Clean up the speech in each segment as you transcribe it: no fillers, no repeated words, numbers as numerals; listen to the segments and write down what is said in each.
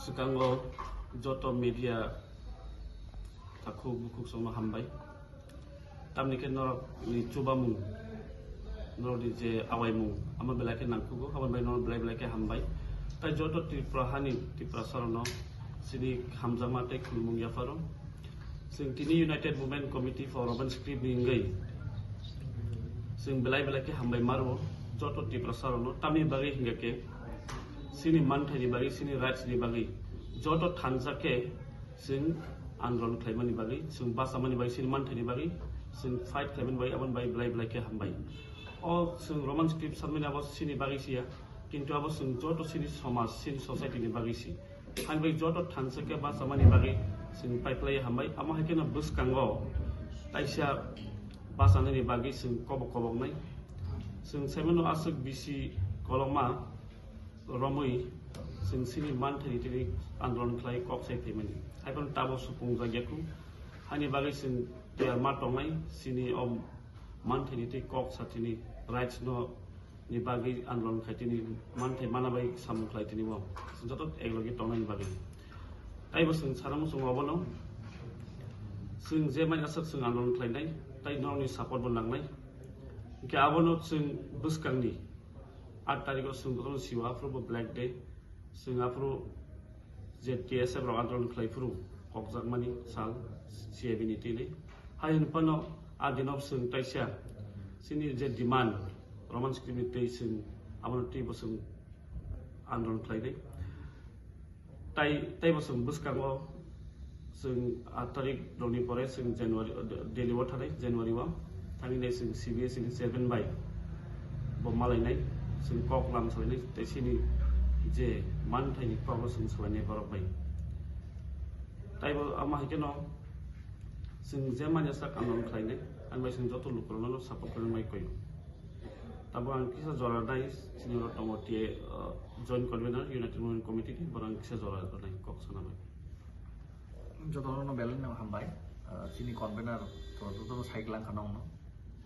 Sekarang joto media aku buku sama hambai. Tamni ke norok ni coba mu norok di je awai mu aman belai ke nangku go aman belai norok belai ke hambai. Tai joto ti prahani ti prasarono sini hamzama te kulmung ya faro. Sing tini United Women Committee for Urban Script ningai. Sing belai ke hambai maru joto ti prasarono tamni bagi hingga ke sini mantai di bagi sini rights di bagi joto thansa ke sing andron klaiman di bagi sing basaman di bagi sini mantai di bagi sing fight klaiman bagi aban bagi belai ke hambai oh sing roman script samina abos sini bagi sia kintu abos sing joto sini somas sini society di bagi si han bagi joto thansa ke basaman di bagi sing pipeline hambai ama hakena bus kango taisya basaman di bagi sing kobok nai sing semeno asuk bisi koloma Romui sing sini mantai tini andron klai kok sai temani aipun tabo supung jageku hani bagi sing tiar matongai sini om mantai ti kok satini rights no ni bagi andron khai tini mantai mana bai samu klai tini mo jotot eglogi tongai ni bagi tai bo sing saramu sung obono sing je mai asak sing andron klai nai tai no ni support bon langnai ke abono sing buskang ni 8 तारिख को सुंदर सिवा फ्रो black day Singapore ZTSF रो आंदोलन खलाइफ्रु कक्जाकमानि साल CAB नि तिले हायन पनो आदिनव सुं ताइसा सिनि जे डिमांड रोमान स्क्रिप्ट दै सुं आबन ति बसुं आंदोलन खलाइदे ताइ बसुं बुसकांगो सुं 8 तारिख दनि परे सुं जनवरी दिल्ली व थानाय जनवरी व थानि नै सुं CBS नि 7 बाय बमालायनाय sing kok lam soalnya di sini je mantai ni kok sing soalnya baru bayi. Tapi ama hikeno sing zaman ya sak anon kainnya, anway sing joto lukuran lo support kalian mai koyo. Tapi ang kisah juara dai sini orang tamu tie joint convener United Women Committee ni barang kisah juara dai kok sana mai. Joto no belen no hambai sini convener joto cyclang kanong no,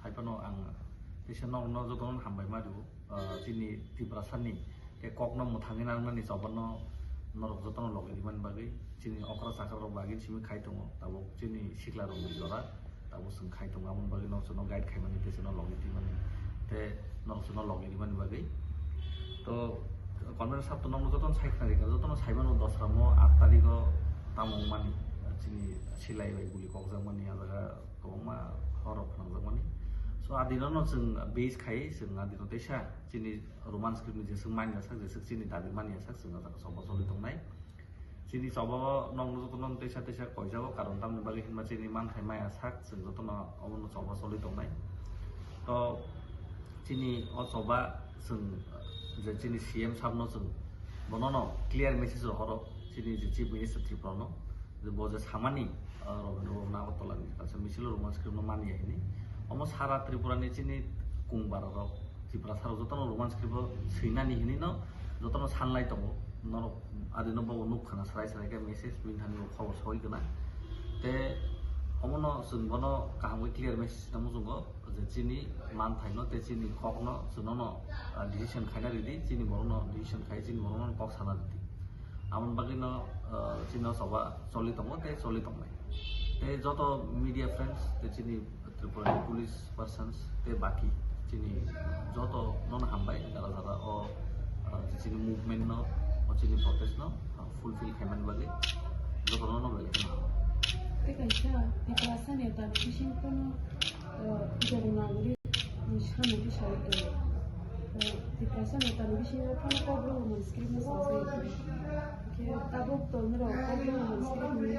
hyper no ang bisa no joto no hambai madu. Sini di perasaan ke kok no mutangin ang ni sopan no norok joto no logi diman bagi sini okra sakar ro bagi sini khai tongo tabo sini sikla ro jora tabo sung khai tongo amon bagi no sono guide khai mani te sono logi diman te no sono logi diman bagi to konven sab to no joto sai khari ka joto no sai mano 10 ramo 8 tariko tamong mani sini silai bai buli kok jang mani aga ko ma horok nang jang mani so adino no sing base khai sing adino tesha sini roman script ni jesung man ya sak jesuk sini dadi man ya sak sing sak sobo soli tong nai sini sobo nong no to non tesha koi jago karon tam bagi hin ma sini man khai ma ya sak sing to no omon no sobo soli tong nai to sini o soba sing je sini CM sab no sing bono no clear message ro horo sini je chief minister triprono je boje samani ro na ko tolani asa misilo roman script no man ya ini almost hara Tripura ni sini kung bararo Tripura saro jotono roman script sina ni hini no jotono sunlight tongo no adino bo nuk khana sarai ke message bin thani khobor soi kana te omono sungbono kaham clear message namu sungo je chini man thaino te chini kok no sunono decision khaina ridi chini borono decision khai chini borono kok sana ridi amon bagino chino soba soli tongo te soli tongai te joto media friends te chini Tripura police persons te baki sini joto non hambai jara o sini movement no o sini protest no fulfill keman bagi joto no bagi te kaisa di perasaan ya tapi sing kono jadi naguri nishan di syarat di perasaan ya tapi sing kono problem script na selesai ke tabok to nero problem script ni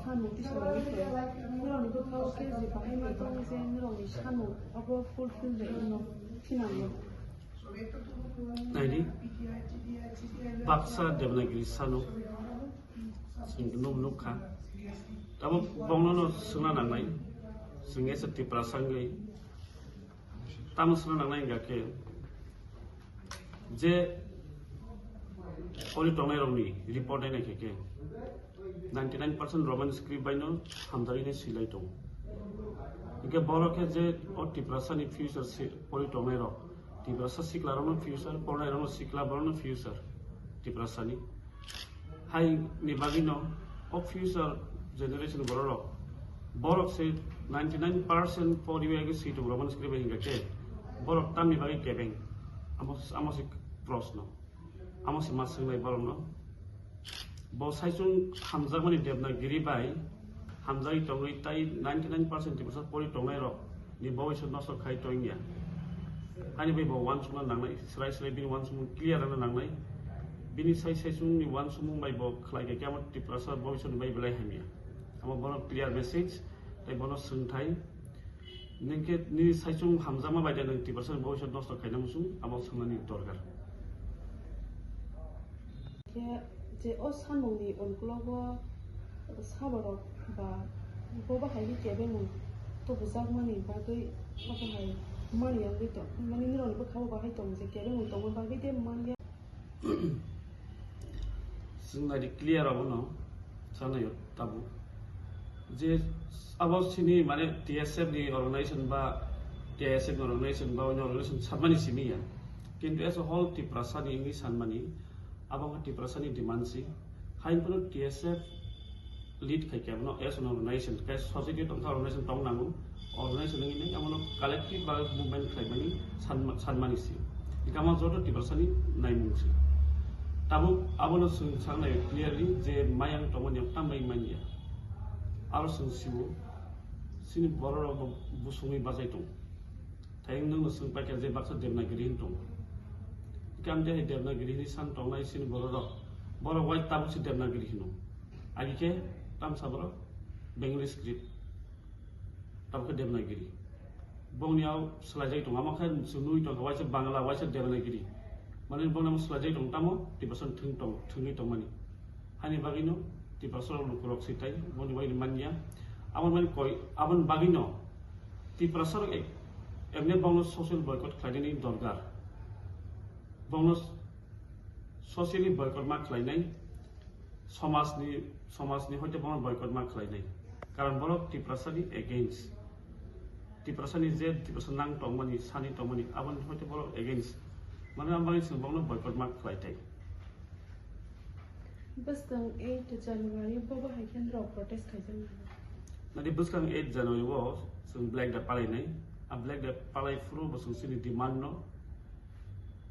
sanu di syarat nero ni ko ke je pakai to se nero ni sanu abo fulfill de no finalnya Jadi paksa Devanagiri sanu sing num ka tabo bongno no suna nangai singe seti prasangai tamu suna nangai gake je oli tongai romni report ai ke 99% roman script by no hamdari ne silai tong ike boro ke je o tiprasa ni future poli tongai ro Tiprasa siklarano future, pornairano siklabarano future. Tiprasani. Hai ni bagino of future generation borok. Borok say 99% for the way seat of Roman scribbling a cake. Borok tammy bagi kebeng. Amos prosno. Amos massing my borno. Both Saison Hamzamani Debna Giribai, Hamzai Tongi Tai 99% of Poli Tongero, the boy should not so kai toingia. Anyway, once one night, slightly been once more clear and a night. Bini Sai Saison, once more my book like a camel to Prasa boy should be Belahemia. I'm a bonus clear message, they bonus soon time. Naked Ni Saison Hamzama by the 90% boy should not so kind of soon about some Torgar. जे ओ सानमोंनि अनगुलावबो साबरक बा बबाहायनि केबेमों तो बुजागमानि बागै बबाहाय मानिया गैतो माने निरनबो खाव बाहाय दं जे केबेमों दंमोन बागै दे मानिया जोंना दि क्लियार आबो न जानाय ताबु जे आबासिनि माने टीएसएफ नि अर्गानाइजेशन बा टीएसएफ अर्गानाइजेशन बा अर्गानाइजेशन साबमानि सिमिया किन्तु एज अ होल टिप्रासानि इंगि सानमानि abang Tiprasani dimansi, hain pun TSF lead kayak no as an organization, kayak society tong organization tong namu, organization ini amono collective bag movement kayak mani sanmani si. Jika mau jodoh Tiprasani naik mungsi. Tamu abono sang naik clearly je mayang tongan yang tambah mania. Harus siu sini boror busungi bazai tong. Tayang nung sung pakai je baksa demna green tong. Kam deh Devanagiri ni san tong nai sin boro white tabu si Devanagiri hino. Agi ke tam sabro Bengali script tabu ke Devanagiri. Bong niau selajai tong amakan sunui tong kawai se Bangla wai se Devanagiri. Manin bong namu selajai tong tamo di person tungi tong mani. Hani bagino di person lukurok sitai bong ni wai ni mania. Awan mani koi awan bagino di person emne bong social boycott kladini dorgar. Bonus socially boycott mark lainai, Somasni hoite bonus boycott mark lainai. Karan borok Tiprasani against. Tiprasani Z, Tiprasanang Tomani, Sani Tomani, Avan hoite borok against. Mana ambangi sing bonus boycott mark lainai. Buskang 8 January bobo haiken draw protest kaijan. Nadi buskang 8 January was sing black da palai nai, a black da palai furu basung sini demand no.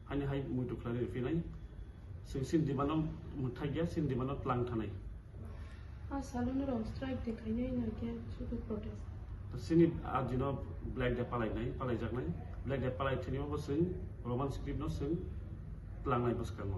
Hanya hai muito claro finai sin di mana muthagia sin di mana tlang thanai salon ro strike dekhai na ke chutu protest sini adino black de palai nai palai jak nai black de palai thini bo sin roman script no sin tlang nai buskang